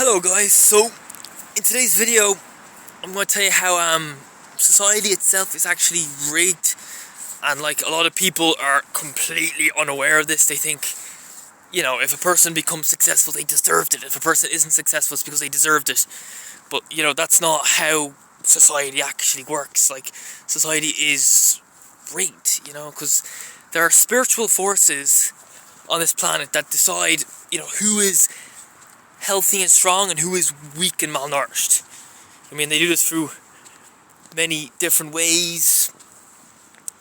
Hello guys, so in today's video I'm going to tell you how society itself is actually rigged, and like a lot of people are completely unaware of this. They think, you know, if a person becomes successful they deserved it, if a person isn't successful it's because they deserved it. But you know, that's not how society actually works. Like, society is rigged, you know, because there are spiritual forces on this planet that decide, you know, who is healthy and strong and who is weak and malnourished. I mean, they do this through many different ways.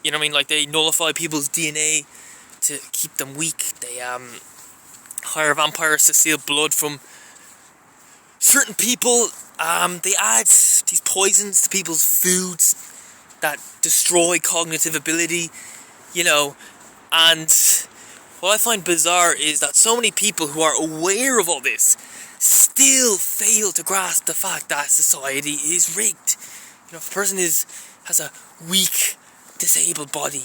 You know what I mean? Like, they nullify people's DNA to keep them weak. They hire vampires to steal blood from certain people. They add these poisons to people's foods that destroy cognitive ability, you know. And what I find bizarre is that so many people who are aware of all this still fail to grasp the fact that society is rigged. You know, if a person has a weak, disabled body,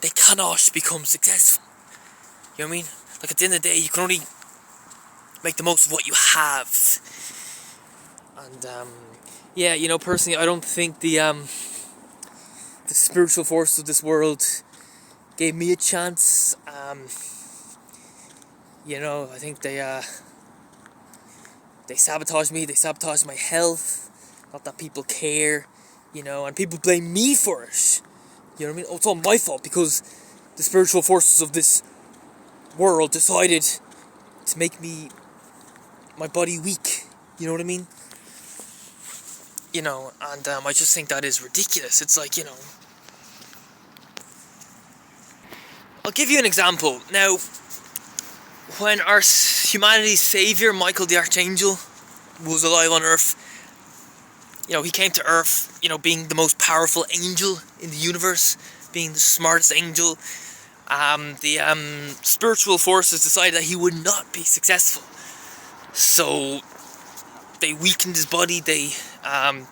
they cannot become successful. You know what I mean? Like, at the end of the day, you can only make the most of what you have. And yeah, you know, personally, I don't think the spiritual forces of this world gave me a chance. You know, I think they sabotaged me, they sabotaged my health. Not that people care, you know, and people blame me for it. You know what I mean? Oh, it's all my fault because the spiritual forces of this world decided to make my body weak. You know what I mean? You know, and I just think that is ridiculous. It's like, you know, I'll give you an example. Now, when our humanity's savior, Michael the Archangel, was alive on Earth, you know, he came to Earth, you know, being the most powerful angel in the universe, being the smartest angel. The spiritual forces decided that he would not be successful. So they weakened his body, they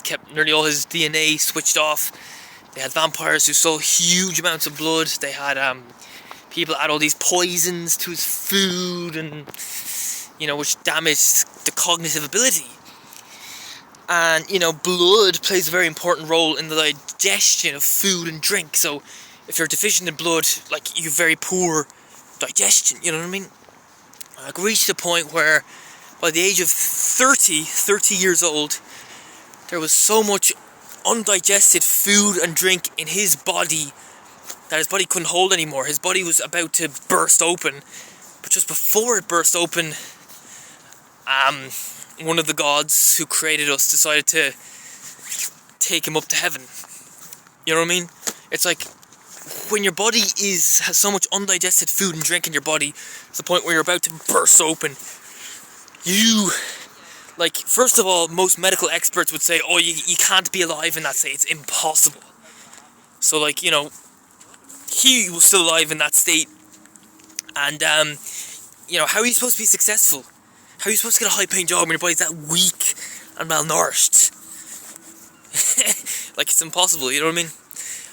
kept nearly all his DNA switched off. They had vampires who stole huge amounts of blood. They had people add all these poisons to his food, and you know, which damaged the cognitive ability. And you know, blood plays a very important role in the digestion of food and drink. So if you're deficient in blood, like, you have very poor digestion, you know what I mean? I reached a point where by the age of 30 years old, there was so much undigested food and drink in his body that his body couldn't hold anymore. His body was about to burst open, but just before it burst open, one of the gods who created us decided to take him up to heaven. You know what I mean? It's like, when your body has so much undigested food and drink in your body, to the point where you're about to burst open, like, first of all, most medical experts would say, oh, you can't be alive in that state, it's impossible. So, like, you know, he was still alive in that state, and you know, how are you supposed to be successful? How are you supposed to get a high-paying job when your body's that weak and malnourished? Like, it's impossible, you know what I mean?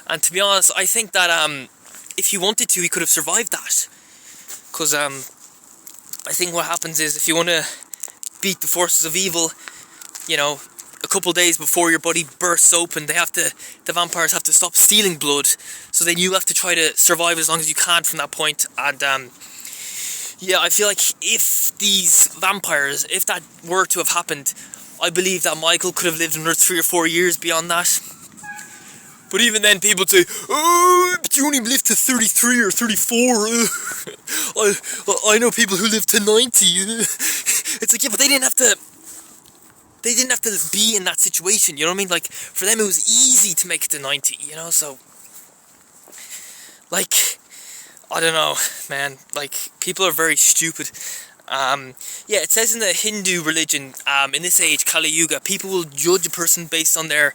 And to be honest, I think that if he wanted to, he could have survived that. Because I think what happens is, if you want to beat the forces of evil, you know, a couple days before your body bursts open, the vampires have to stop stealing blood. So then you have to try to survive as long as you can from that point. And yeah, I feel like if these vampires, if that were to have happened, I believe that Michael could have lived another 3 or 4 years beyond that. But even then, people would say, oh, but you only lived to 33 or 34. I know people who lived to 90. It's like, yeah, but they didn't have to be in that situation, you know what I mean? Like, for them it was easy to make it to 90, you know? So, like, I don't know, man. Like, people are very stupid. Yeah, it says in the Hindu religion, in this age, Kali Yuga, people will judge a person based on their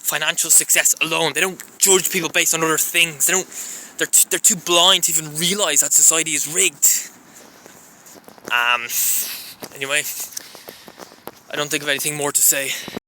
financial success alone. They don't judge people based on other things. They're too blind to even realize that society is rigged. Anyway, I don't think of anything more to say.